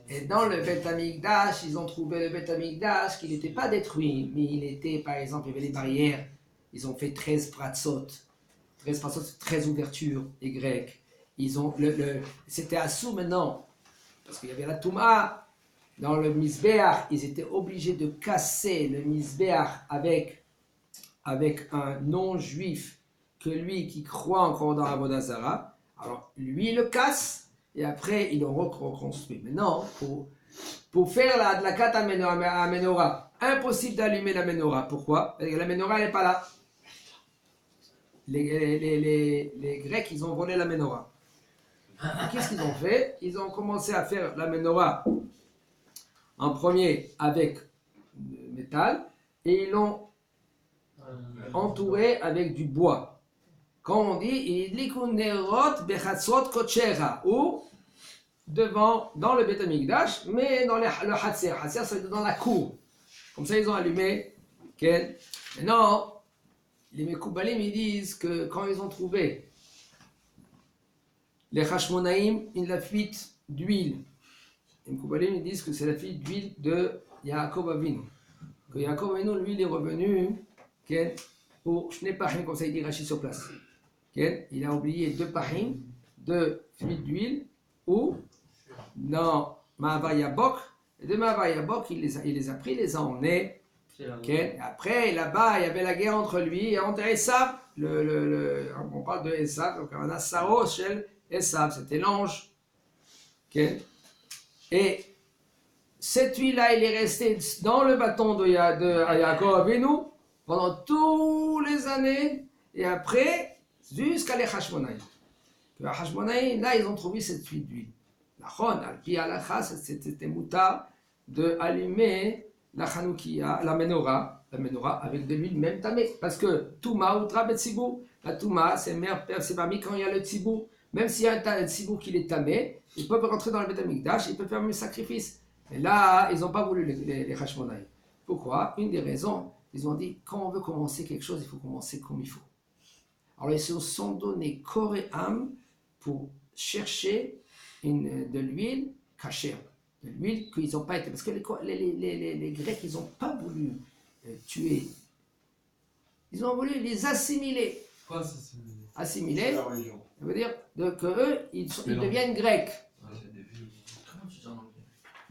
Et dans le Beth Amikdash, ils ont trouvé le Beth Amikdash qui n'était pas détruit, mais il était, par exemple, il y avait des barrières. Ils ont fait 13 pratsot. 13 ouvertures, les Grecs. Ils ont c'était assous maintenant, parce qu'il y avait la Touma. Dans le Misbéach, ils étaient obligés de casser le Misbéach avec un non-juif, que lui qui croit encore dans Avodah Zarah. Alors, lui, il le casse, et après, ils l'ont reconstruit. Maintenant, pour faire de la kata à Menorah, impossible d'allumer la Menorah. Pourquoi? Parce que la Menorah, elle n'est pas là. Les Grecs, ils ont volé la Menorah. Qu'est-ce qu'ils ont fait? Ils ont commencé à faire la Menorah en premier avec le métal et ils l'ont entouré avec du bois. Quand on dit ou devant, dans le Beth Amikdash, mais dans le Hatser. Hatser, c'est dans la cour. Comme ça, ils ont allumé. Maintenant, les Mekoubalim, ils disent que quand ils ont trouvé les Hashmonaïm, la fuite d'huile. Les Mekoubalim, ils disent que c'est la fuite d'huile de Yaakov Avinu. Que Yaakov Avinu, lui, il est revenu pour Shnei Pachim, comme ça il dit Rachid sur place. Il a oublié 2 Pachim, 2 fuites d'huile, ou dans Ma'avar Yabok. Et de Ma'avar Yabok, il les a pris, il les a emmenés. Après, là-bas, il y avait la guerre entre lui et entre Esav. On parle de Esav, donc on a Sao Shel Esav, c'était l'ange. Et cette huile-là, il est resté dans le bâton de Yaakov Avinu pendant toutes les années, et après, jusqu'à les Hashmonaïm. Les Hashmonaïm, là, ils ont trouvé cette huile d'huile. Al-Pi Alacha, c'était mouta de allumer la Hanoukia, la menorah avec de l'huile même tamée. Parce que Touma ou Trabetsibou, la Touma, c'est parmi quand il y a le Tzibou. Même s'il y a un Tzibou qui est tamé, ils peuvent rentrer dans le Beth Amikdash, ils peuvent faire un sacrifice. Et là, ils n'ont pas voulu les Hashmonaïm. Pourquoi? Une des raisons, ils ont dit, quand on veut commencer quelque chose, il faut commencer comme il faut. Alors ils se sont donné corps et âme pour chercher de l'huile cachère. De l'huile qu'ils n'ont pas été. Parce que les Grecs, ils n'ont pas voulu tuer. Ils ont voulu les assimiler. Quoi s'assimiler? Assimiler, ça veut dire qu'eux, ils deviennent grecs. Comment tu dis en anglais?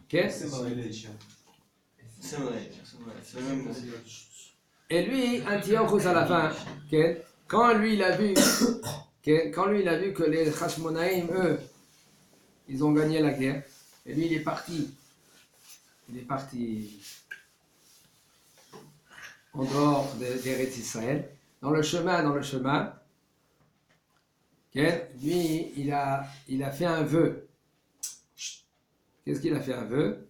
Okay? C'est vrai, c'est le même mot. Et lui, Antiochus à la fin, quand lui il a vu que les Hashmonaïm, eux, ils ont gagné la guerre, et lui il est parti en dehors d'Eretz Israël, dans le chemin, lui il a fait un vœu. Qu'est-ce qu'il a fait un vœu?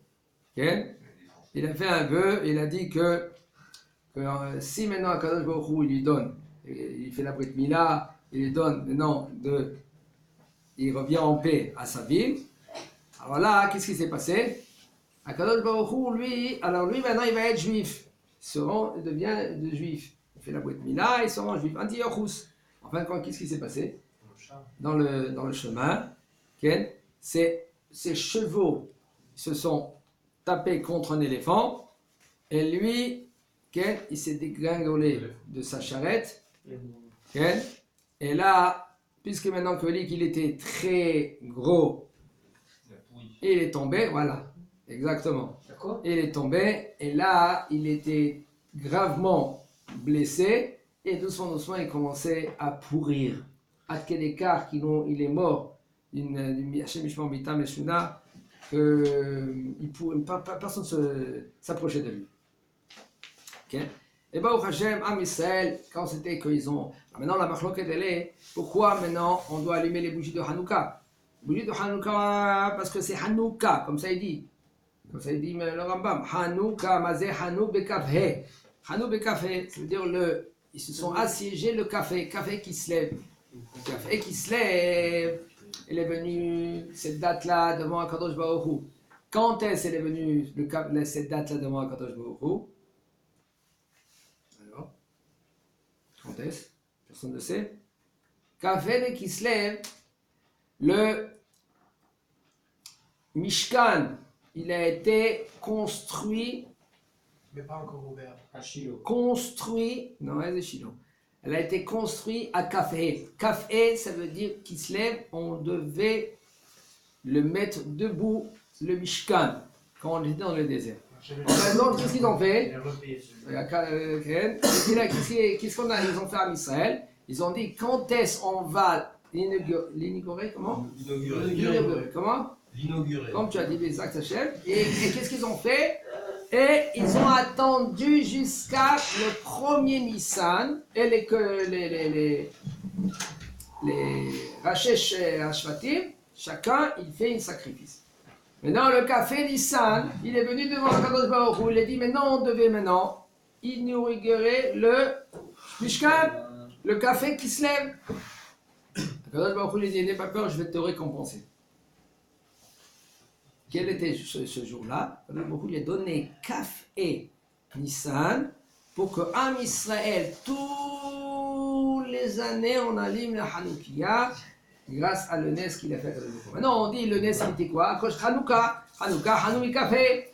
Il a fait un vœu, il a dit que si maintenant Akadosh Baruch Hu, il lui donne, il fait la Brit Mila, il lui donne maintenant il revient en paix à sa ville. Alors là, qu'est-ce qui s'est passé? Akadosh Baruch Hu, lui maintenant il va être juif. Il devient juif. Il fait la Brit Mila, il se rend juif. Antiochus. En fin de compte, qu'est-ce qui s'est passé? Dans le chemin, ces chevaux se sont tapé contre un éléphant, et lui, il s'est dégringolé de sa charrette, et là, puisque maintenant que qu'il était très gros, il est tombé, voilà, exactement. Il est tombé, et là, il était gravement blessé, et doucement, il commençait à pourrir. À quel écart il est mort d'une personne ne s'approchait de lui. Okay. Et bien, au Hachem, Am Israël, quand c'était qu'ils ont. Maintenant, la marloquette, elle est pourquoi maintenant on doit allumer les bougies de Hanouka? Les bougies de Hanouka, parce que c'est Hanouka, comme ça il dit. Comme ça il dit le Rambam. Hanouka, Mazé Hanouk Bekafhe. Hanouk Bekafhe, ça veut dire ils se sont assiégés le café qui se lève. Le café qui se lève. Elle est venue cette date-là devant Akadosh Baruch Hu. Quand est-ce qu'elle est venue cette date-là devant Akadosh Baruch Hu? Alors, quand est-ce? Personne ne sait. Café qui se lève, le Mishkan, il a été construit. Mais pas encore ouvert. À Shiloh. Construit. Non, c'est Shiloh. Elle a été construite à Kafé. Kafé, ça veut dire qu'il se lève, on devait le mettre debout, le Mishkan, quand on était dans le désert. Donc, qu'est-ce qu'ils ont fait? Qu'est-ce qu'on a? Ils ont fait à Israël. Ils ont dit, quand est-ce qu'on va l'inaugurer? Comment? L'inaugurer. Comment? L'inaugurer. Comme tu as dit, les actes Hachem. Et qu'est-ce qu'ils ont fait? Et ils ont attendu jusqu'à le premier Nissan et les Rachesh Hashvatim, chacun il fait un sacrifice. Maintenant le café Nissan, il est venu devant Akadosh Baruch Hu, il a dit maintenant on devait inaugurer le Mishkan, le café qui se lève. Akadosh Baruch Hu lui dit n'aie pas peur, je vais te récompenser. Quel était ce jour-là? Il lui a donné Kaf et Nissan pour que Am Israël, tous les années, on allume la Hanoukia grâce à le Nes qu'il a fait. Maintenant, on dit le Nes, il était quoi? Hanouka, Hanoui Café.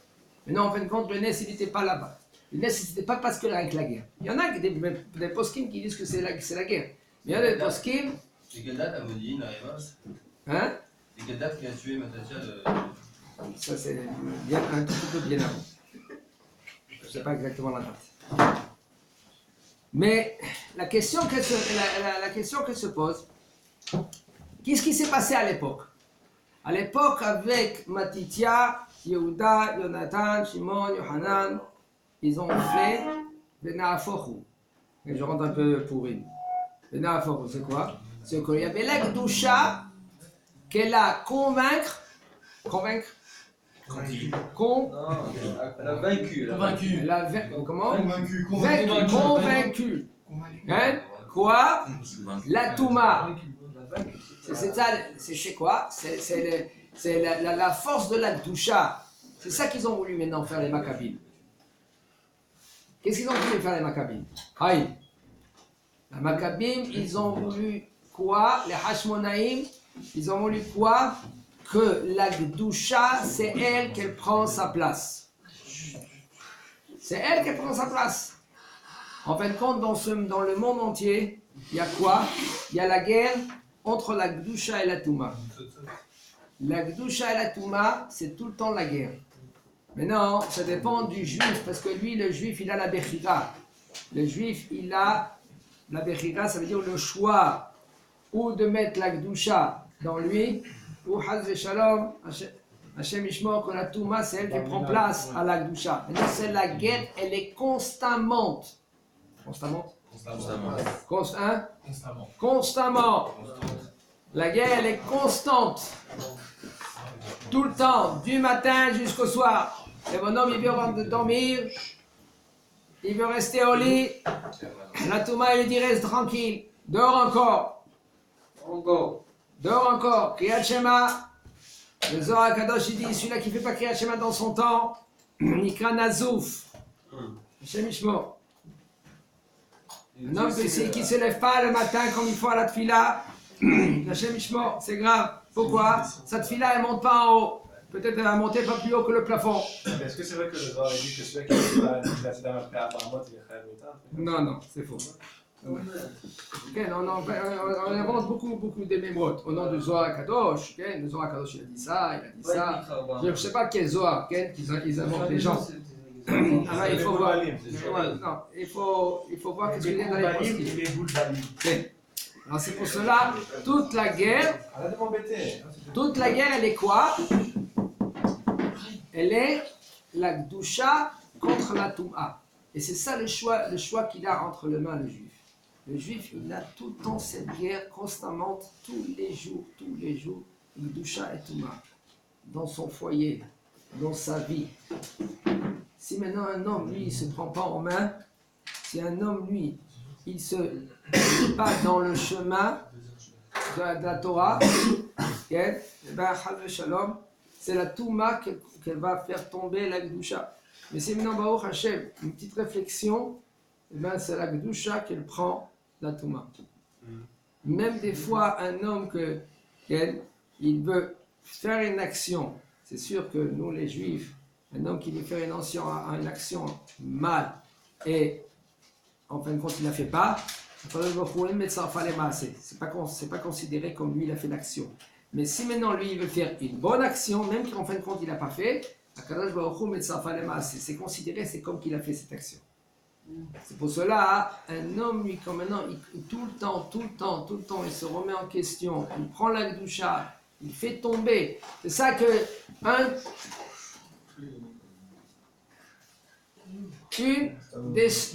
Mais non, en fin de compte, le Nes, il n'était pas là-bas. Le Nes, ce n'était pas parce que avec la guerre. Il y en a des poskim qui disent que c'est la guerre. Mais il y a des poskim. C'est quelle date à Modine, à Emos? Hein? C'est quelle date qui a tué Matatia de. Ça, c'est bien, un tout petit peu bien avant. Je ne sais pas exactement la date. Mais la question qu'elle se pose, qu'est-ce qui s'est passé à l'époque? À l'époque, avec Matitia, Yehuda, Jonathan, Shimon, Yohanan, ils ont fait Benaaforu. Et je rentre un peu pourri. Benaaforu, c'est quoi? C'est qu'il y avait la Gdusha qu'elle a convaincre. Elle a vaincu. Comment? Convaincu. Hein? Quoi? La Touma. C'est ça, c'est quoi? C'est la force de la Gdusha. C'est ça qu'ils ont voulu maintenant faire les Maccabim. Qu'est-ce qu'ils ont voulu faire les Maccabim? Aïe. Les Maccabim, ils ont voulu quoi? Les Hashmonaïm, ils ont voulu quoi? Que la Gdusha, c'est elle qui prend sa place. C'est elle qui prend sa place. En fin de compte, dans le monde entier, il y a quoi? Il y a la guerre entre la Gdusha et la Touma. La Gdusha et la Touma, c'est tout le temps la guerre. Maintenant, ça dépend du juif, parce que lui, le juif, il a la Bechira. Le juif, il a la Bechira, ça veut dire le choix ou de mettre la Gdusha dans lui, ou Haz Shalom, Hachem Ishmor, que la Touma, c'est elle qui prend place à la Gdusha. Maintenant, c'est la guerre, elle est constamment. Constamment. La guerre, elle est constante. Tout le temps, du matin jusqu'au soir. Le bonhomme, il veut dormir, il veut rester au lit. La Touma, il dit reste tranquille, dors encore. Dors encore. Kriyat Shema. Le Zohar Kadosh, il dit celui-là qui ne fait pas Kriyat Shema dans son temps, Nikra Nazouf. Hashem Ishmor. Un homme qui ne se lève pas le matin comme il faut à la tfila, Hashem Ishmor, c'est grave. Pourquoi? Sa tfila, elle ne monte pas en haut. peut-être elle va monter pas plus haut que le plafond. Mais est-ce que c'est vrai que le Zohar dit que celui qui a la Tzedam après Abahamot, il est Chayav Mita? Non, c'est faux. Ouais. Okay, on invente beaucoup de mémoires au nom du Zohar Kadosh. Okay? Le Zohar Kadosh il a dit ça. Je ne sais pas quel Zohar qu'ils inventent les gens. Alors, il faut voir. Non, il faut voir qu'est-ce qu'il y a dans les postes. Alors c'est pour cela, toute la guerre, elle est quoi? Elle est la Gdusha contre la Touma. Et c'est ça le choix qu'il a entre les mains le juif. Le juif, il a tout le temps cette guerre constamment, tous les jours, Gdusha et Touma, dans son foyer, dans sa vie. Si maintenant un homme, lui, il ne se prend pas en main, si un homme, lui, il ne se met pas dans le chemin de la Torah, ben, Shalom, c'est la Touma qu'elle va faire tomber la Gdusha. Mais c'est maintenant Baruch Hashem, une petite réflexion, ben, c'est la Gdusha qu'elle prend la Touma. Même des fois, un homme il veut faire une action, c'est sûr que nous les Juifs, un homme qui veut faire une action mal et en fin de compte il ne la fait pas, c'est pas considéré comme lui il a fait l'action. Mais si maintenant lui il veut faire une bonne action, même qu'en fin de compte il n'a pas fait, c'est considéré, c'est comme qu'il a fait cette action. C'est pour cela, un homme, lui, comme maintenant, tout le temps, il se remet en question, il prend la Gdusha, il fait tomber. C'est ça que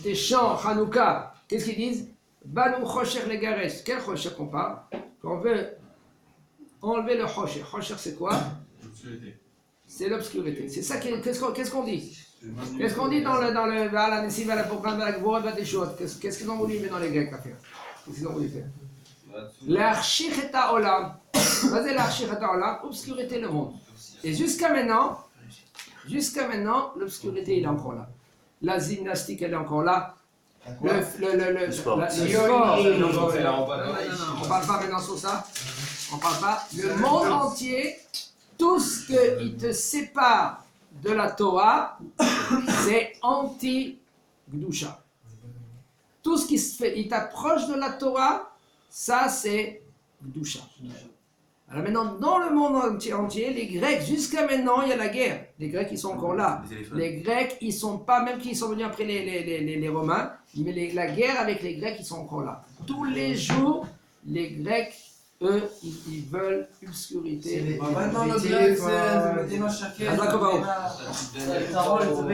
des chants Hanouka, qu'est-ce qu'ils disent? Banou Chosher les Garesh. Quel Chosher qu'on parle? Qu'on veut enlever le Chosher. Chosher c'est quoi? C'est l'obscurité. C'est ça qu'est-ce qu'on dit? Qu'est-ce qu'on dit dans le Vala Nessim, Vala Pokran, Vala Gvora, Vala Teshot? Qu'est-ce qu'ils ont voulu mettre dans les Grecs à faire? Qu'est-ce qu'ils ont voulu faire? L'archir et Olam. Vas-y, l'archir et Olam, obscurité le monde. Et jusqu'à maintenant, l'obscurité il est encore là. La gymnastique elle est encore là. Le sport. On parle pas maintenant sur ça. On parle pas. Le monde entier, tout ce qui te sépare de la Torah, c'est anti-Gdusha. Tout ce qui se fait, il t'approche de la Torah, ça c'est Gdusha. Alors maintenant, dans le monde entier, les Grecs, jusqu'à maintenant, il y a la guerre. Les Grecs, ils sont encore là. Les Grecs, ils sont pas, même qu'ils sont venus après les Romains, mais la guerre avec les Grecs, ils sont encore là. Tous les jours, les Grecs, eux, ils veulent obscurité. Maintenant, le Grec, c'est le Médina Shakel.